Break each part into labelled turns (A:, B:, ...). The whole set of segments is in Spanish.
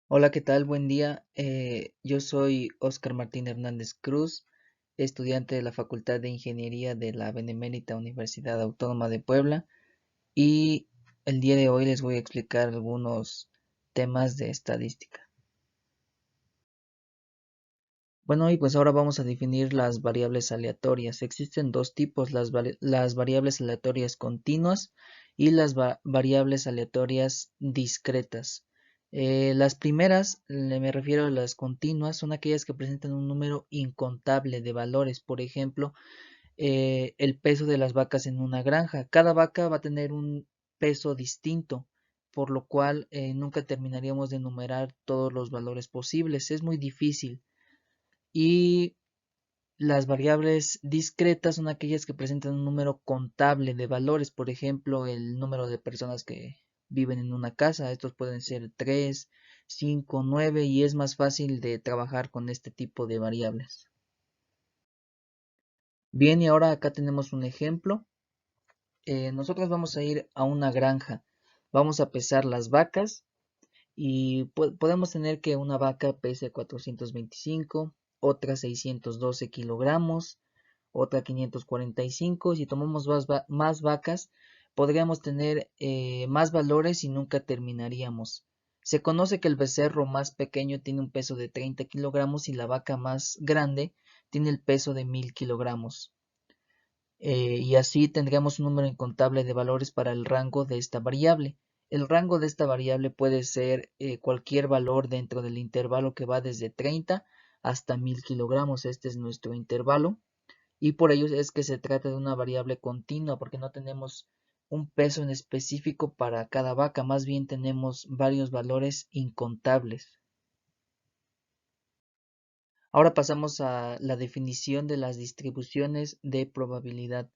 A: Hola, ¿qué tal? Buen día. Yo soy Óscar Martín Hernández Cruz, estudiante de la Facultad de Ingeniería de la Benemérita Universidad Autónoma de Puebla, y el día de hoy les voy a explicar algunos temas de estadística. Bueno, y pues ahora vamos a definir las variables aleatorias. Existen dos tipos, las variables aleatorias continuas y las variables aleatorias discretas. Las primeras, me refiero a las continuas, son aquellas que presentan un número incontable de valores. Por ejemplo, el peso de las vacas en una granja. Cada vaca va a tener un peso distinto, por lo cual nunca terminaríamos de enumerar todos los valores posibles. Es muy difícil. Y las variables discretas son aquellas que presentan un número contable de valores, por ejemplo, el número de personas que viven en una casa. Estos pueden ser 3, 5, 9 y es más fácil de trabajar con este tipo de variables. Bien, y ahora acá tenemos un ejemplo. Nosotros vamos a ir a una granja. Vamos a pesar las vacas y podemos tener que una vaca pese 425, otra 612 kilogramos, otra 545. Si tomamos más vacas, podríamos tener más valores y nunca terminaríamos. Se conoce que el becerro más pequeño tiene un peso de 30 kilogramos y la vaca más grande tiene el peso de 1000 kilogramos. Y así tendríamos un número incontable de valores para el rango de esta variable. El rango de esta variable puede ser cualquier valor dentro del intervalo que va desde 30 hasta 1000 kilogramos. Este es nuestro intervalo y por ello es que se trata de una variable continua porque no tenemos un peso en específico para cada vaca, más bien tenemos varios valores incontables. Ahora pasamos a la definición de las distribuciones de probabilidad.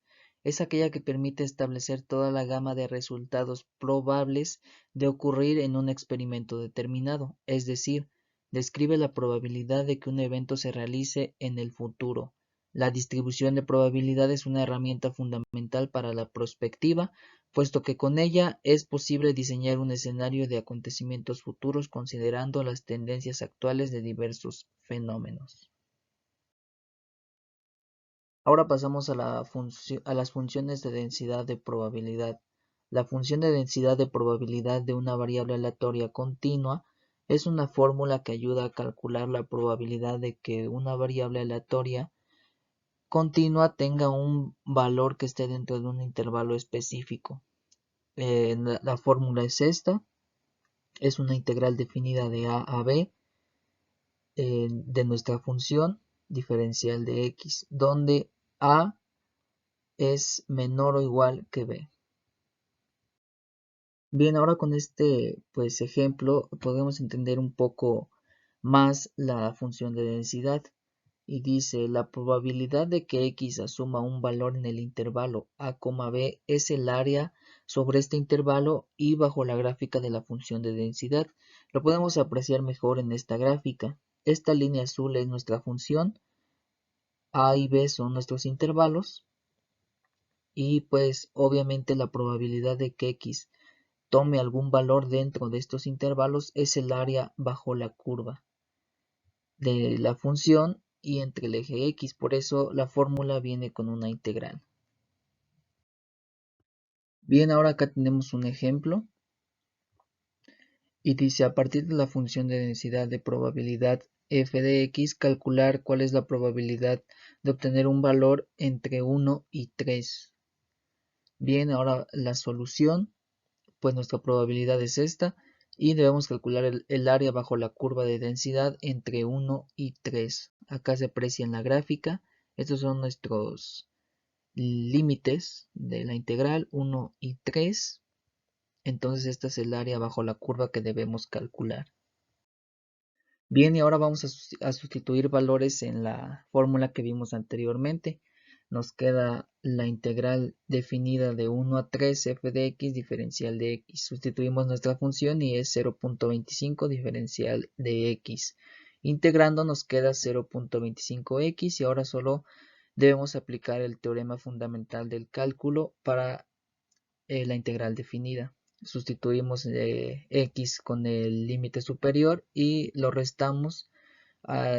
A: Es aquella que permite establecer toda la gama de resultados probables de ocurrir en un experimento determinado, es decir, describe la probabilidad de que un evento se realice en el futuro. La distribución de probabilidad es una herramienta fundamental para la prospectiva, puesto que con ella es posible diseñar un escenario de acontecimientos futuros considerando las tendencias actuales de diversos fenómenos. Ahora pasamos a las funciones de densidad de probabilidad. La función de densidad de probabilidad de una variable aleatoria continua es una fórmula que ayuda a calcular la probabilidad de que una variable aleatoria continua tenga un valor que esté dentro de un intervalo específico. La fórmula es esta, es una integral definida de a b de nuestra función diferencial de x, donde a es menor o igual que b. Bien, ahora con este ejemplo podemos entender un poco más la función de densidad y dice la probabilidad de que x asuma un valor en el intervalo a, b es el área sobre este intervalo y bajo la gráfica de la función de densidad. Lo podemos apreciar mejor en esta gráfica. Esta línea azul es nuestra función, a y b son nuestros intervalos y pues obviamente la probabilidad de que x tome algún valor dentro de estos intervalos es el área bajo la curva de la función y entre el eje x, por eso la fórmula viene con una integral. Bien, ahora acá tenemos un ejemplo y dice a partir de la función de densidad de probabilidad f de x, calcular cuál es la probabilidad de obtener un valor entre 1 y 3. Bien, ahora la solución, pues nuestra probabilidad es esta y debemos calcular el área bajo la curva de densidad entre 1 y 3. Acá se aprecia en la gráfica. Estos son nuestros límites de la integral 1 y 3. Entonces esta es el área bajo la curva que debemos calcular. Bien, y ahora vamos a sustituir valores en la fórmula que vimos anteriormente. Nos queda la integral definida de 1 a 3 f de x diferencial de x. Sustituimos nuestra función y es 0.25 diferencial de x. Integrando nos queda 0.25x y ahora solo debemos aplicar el teorema fundamental del cálculo para la integral definida. sustituimos x con el límite superior y lo restamos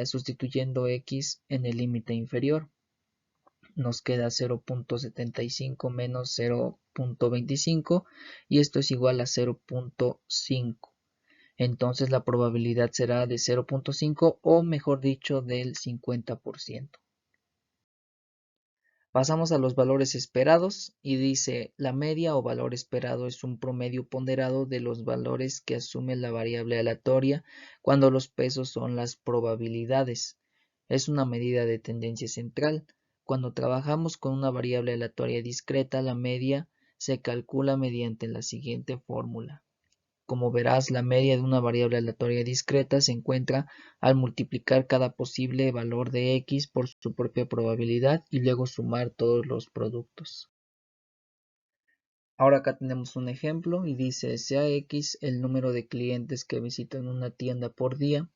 A: sustituyendo x en el límite inferior. Nos queda 0.75 menos 0.25 y esto es igual a 0.5. Entonces la probabilidad será de 0.5 o mejor dicho del 50%. Pasamos a los valores esperados y dice la media o valor esperado es un promedio ponderado de los valores que asume la variable aleatoria cuando los pesos son las probabilidades. Es una medida de tendencia central. Cuando trabajamos con una variable aleatoria discreta, la media se calcula mediante la siguiente fórmula. Como verás, la media de una variable aleatoria discreta se encuentra al multiplicar cada posible valor de x por su propia probabilidad y luego sumar todos los productos. Ahora acá tenemos un ejemplo y dice, sea x el número de clientes que visitan una tienda por día,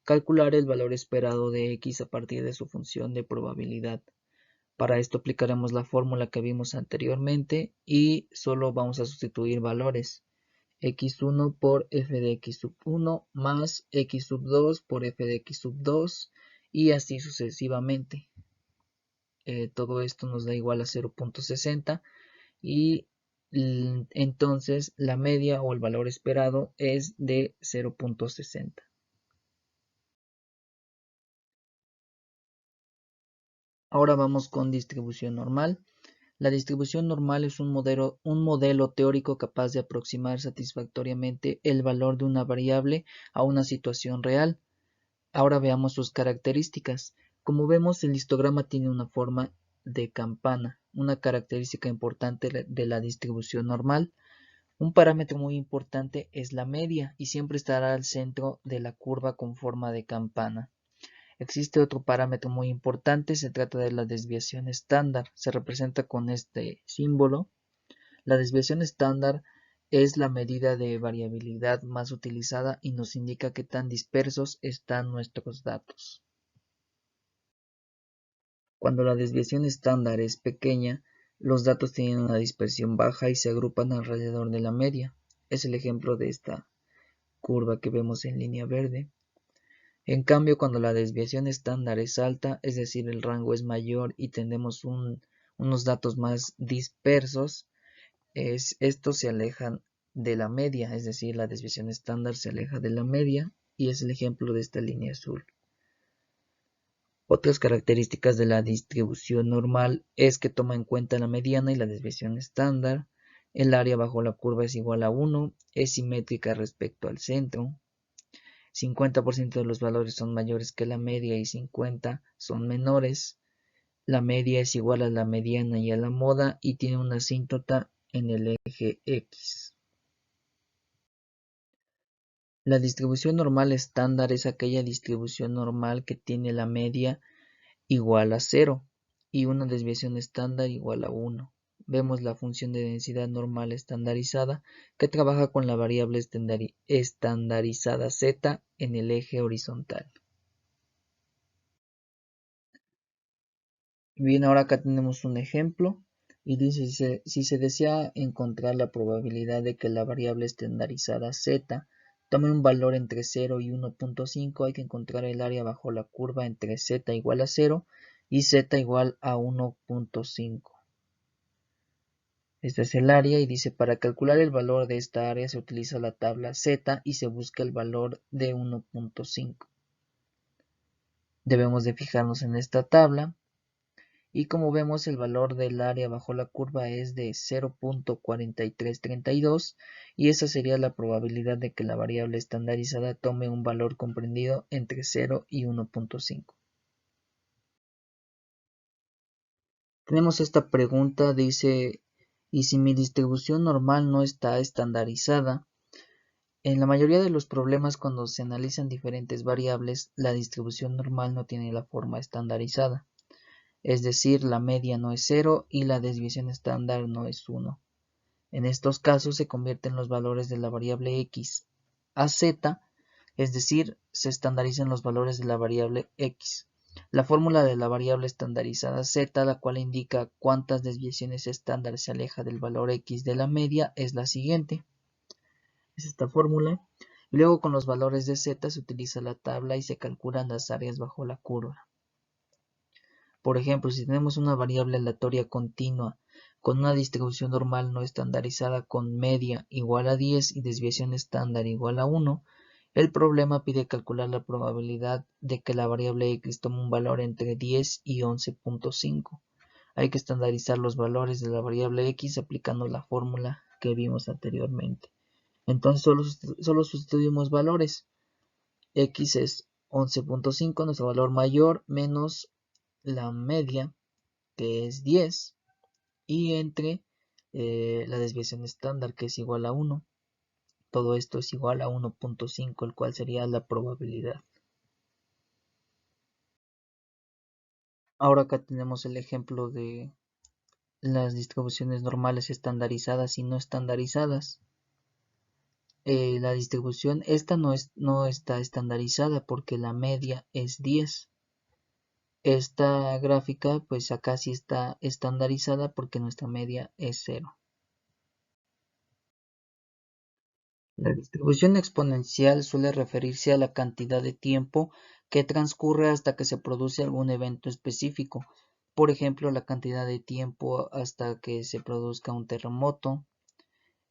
A: calcular el valor esperado de x a partir de su función de probabilidad. Para esto aplicaremos la fórmula que vimos anteriormente y solo vamos a sustituir valores. X1 por f de x sub 1 más x sub 2 por f de x sub 2 y así sucesivamente. Todo esto nos da igual a 0.60 y entonces la media o el valor esperado es de 0.60. Ahora vamos con distribución normal. La distribución normal es un modelo teórico capaz de aproximar satisfactoriamente el valor de una variable a una situación real. Ahora veamos sus características. Como vemos, el histograma tiene una forma de campana, una característica importante de la distribución normal. Un parámetro muy importante es la media y siempre estará al centro de la curva con forma de campana. Existe otro parámetro muy importante, se trata de la desviación estándar, se representa con este símbolo. La desviación estándar es la medida de variabilidad más utilizada y nos indica qué tan dispersos están nuestros datos. Cuando la desviación estándar es pequeña, los datos tienen una dispersión baja y se agrupan alrededor de la media. Es el ejemplo de esta curva que vemos en línea verde. En cambio, cuando la desviación estándar es alta, es decir, el rango es mayor y tenemos unos datos más dispersos, estos se alejan de la media, es decir, la desviación estándar se aleja de la media y es el ejemplo de esta línea azul. Otras características de la distribución normal es que toma en cuenta la mediana y la desviación estándar, el área bajo la curva es igual a 1, es simétrica respecto al centro, 50% de los valores son mayores que la media y 50 son menores, la media es igual a la mediana y a la moda y tiene una asíntota en el eje X. La distribución normal estándar es aquella distribución normal que tiene la media igual a 0 y una desviación estándar igual a 1. Vemos la función de densidad normal estandarizada que trabaja con la variable estandarizada z en el eje horizontal. Bien, ahora acá tenemos un ejemplo y dice si se desea encontrar la probabilidad de que la variable estandarizada z tome un valor entre 0 y 1.5, hay que encontrar el área bajo la curva entre z igual a 0 y z igual a 1.5. Este es el área y dice para calcular el valor de esta área se utiliza la tabla z y se busca el valor de 1.5. Debemos de fijarnos en esta tabla y como vemos el valor del área bajo la curva es de 0.4332 y esa sería la probabilidad de que la variable estandarizada tome un valor comprendido entre 0 y 1.5. Tenemos esta pregunta, dice, ¿y si mi distribución normal no está estandarizada? En la mayoría de los problemas cuando se analizan diferentes variables, la distribución normal no tiene la forma estandarizada. Es decir, la media no es 0 y la desviación estándar no es 1. En estos casos se convierten los valores de la variable x a z, es decir, se estandarizan los valores de la variable x. La fórmula de la variable estandarizada z, la cual indica cuántas desviaciones estándar se aleja del valor x de la media, es la siguiente. Es esta fórmula. Y luego con los valores de z se utiliza la tabla y se calculan las áreas bajo la curva. Por ejemplo, si tenemos una variable aleatoria continua con una distribución normal no estandarizada con media igual a 10 y desviación estándar igual a 1, el problema pide calcular la probabilidad de que la variable x tome un valor entre 10 y 11.5. Hay que estandarizar los valores de la variable x aplicando la fórmula que vimos anteriormente. Entonces solo sustituimos valores. X es 11.5, nuestro valor mayor, menos la media, que es 10, y entre la desviación estándar, que es igual a 1. Todo esto es igual a 1.5, el cual sería la probabilidad. Ahora acá tenemos el ejemplo de las distribuciones normales estandarizadas y no estandarizadas. La distribución esta no está estandarizada porque la media es 10. Esta gráfica pues acá sí está estandarizada porque nuestra media es 0. La distribución exponencial suele referirse a la cantidad de tiempo que transcurre hasta que se produce algún evento específico. Por ejemplo, la cantidad de tiempo hasta que se produzca un terremoto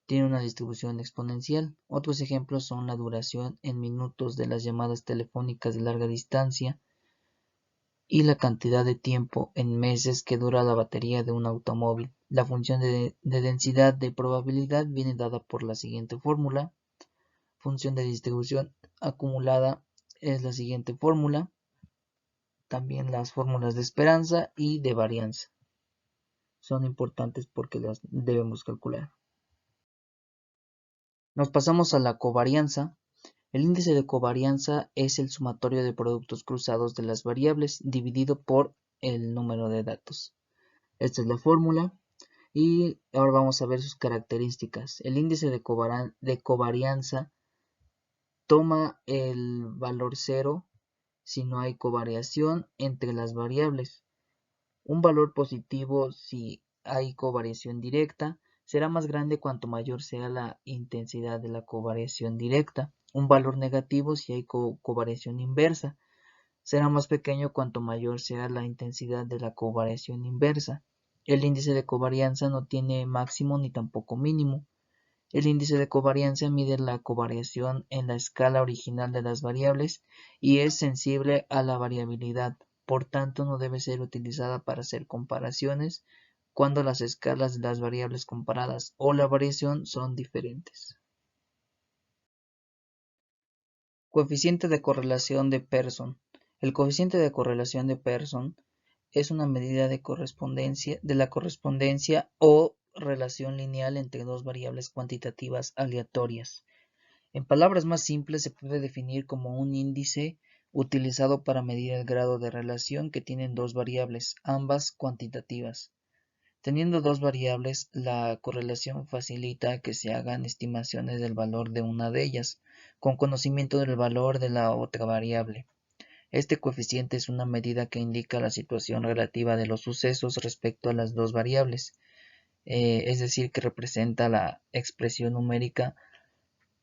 A: tiene una distribución exponencial. Otros ejemplos son la duración en minutos de las llamadas telefónicas de larga distancia y la cantidad de tiempo en meses que dura la batería de un automóvil. La función de densidad de probabilidad viene dada por la siguiente fórmula. Función de distribución acumulada es la siguiente fórmula. También las fórmulas de esperanza y de varianza son importantes porque las debemos calcular. Nos pasamos a la covarianza. El índice de covarianza es el sumatorio de productos cruzados de las variables dividido por el número de datos. Esta es la fórmula y ahora vamos a ver sus características. El índice de covarianza toma el valor 0 si no hay covariación entre las variables. Un valor positivo si hay covariación directa será más grande cuanto mayor sea la intensidad de la covariación directa. Un valor negativo si hay covariación inversa será más pequeño cuanto mayor sea la intensidad de la covariación inversa. El índice de covarianza no tiene máximo ni tampoco mínimo. El índice de covarianza mide la covariación en la escala original de las variables y es sensible a la variabilidad, por tanto no debe ser utilizada para hacer comparaciones cuando las escalas de las variables comparadas o la variación son diferentes. Coeficiente de correlación de Pearson. El coeficiente de correlación de Pearson es una medida de la correspondencia o relación lineal entre dos variables cuantitativas aleatorias. En palabras más simples se puede definir como un índice utilizado para medir el grado de relación que tienen dos variables, ambas cuantitativas. Teniendo dos variables, la correlación facilita que se hagan estimaciones del valor de una de ellas, con conocimiento del valor de la otra variable. Este coeficiente es una medida que indica la situación relativa de los sucesos respecto a las dos variables, es decir, que representa la expresión numérica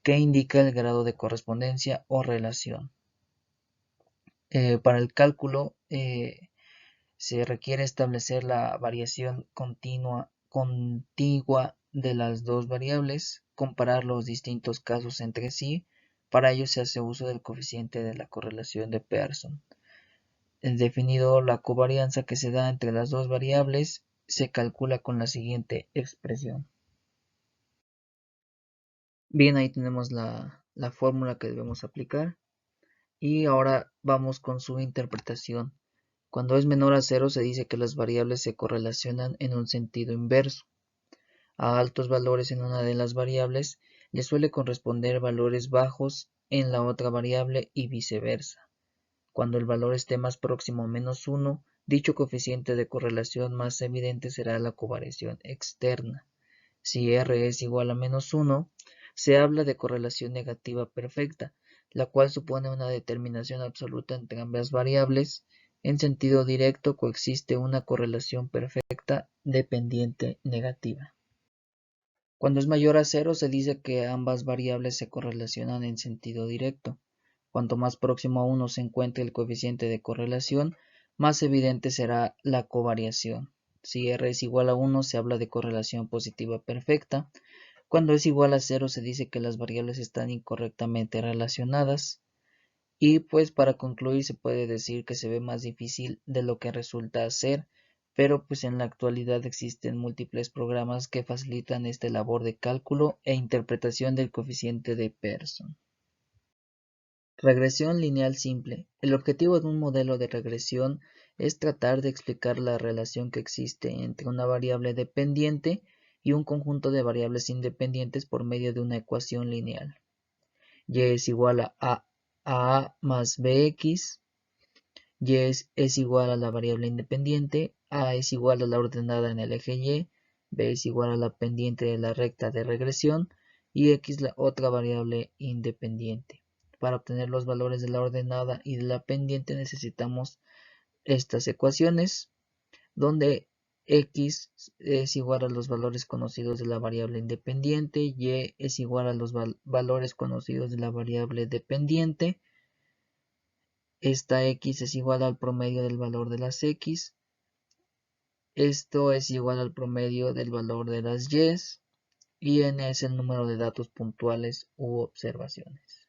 A: que indica el grado de correspondencia o relación. Para el cálculo se requiere establecer la variación contigua de las dos variables, comparar los distintos casos entre sí. Para ello se hace uso del coeficiente de la correlación de Pearson. Definido la covarianza que se da entre las dos variables, se calcula con la siguiente expresión. Bien, ahí tenemos la fórmula que debemos aplicar. Y ahora vamos con su interpretación. Cuando es menor a 0 se dice que las variables se correlacionan en un sentido inverso. A altos valores en una de las variables le suele corresponder valores bajos en la otra variable y viceversa. Cuando el valor esté más próximo a -1, dicho coeficiente de correlación más evidente será la covariación externa. Si R es igual a -1, se habla de correlación negativa perfecta, la cual supone una determinación absoluta entre ambas variables. En sentido directo coexiste una correlación perfecta dependiente negativa. Cuando es mayor a cero se dice que ambas variables se correlacionan en sentido directo. Cuanto más próximo a 1 se encuentre el coeficiente de correlación, más evidente será la covariación. Si R es igual a 1 se habla de correlación positiva perfecta. Cuando es igual a 0 se dice que las variables están incorrectamente relacionadas. Y pues para concluir se puede decir que se ve más difícil de lo que resulta ser, pero pues en la actualidad existen múltiples programas que facilitan esta labor de cálculo e interpretación del coeficiente de Pearson. Regresión lineal simple. El objetivo de un modelo de regresión es tratar de explicar la relación que existe entre una variable dependiente y un conjunto de variables independientes por medio de una ecuación lineal. Y es igual a más bx, y es igual a la variable independiente, a es igual a la ordenada en el eje y, b es igual a la pendiente de la recta de regresión y x la otra variable independiente. Para obtener los valores de la ordenada y de la pendiente necesitamos estas ecuaciones, donde x es igual a los valores conocidos de la variable independiente, y es igual a los valores conocidos de la variable dependiente. Esta x es igual al promedio del valor de las x. Esto es igual al promedio del valor de las y. Y n es el número de datos puntuales u observaciones.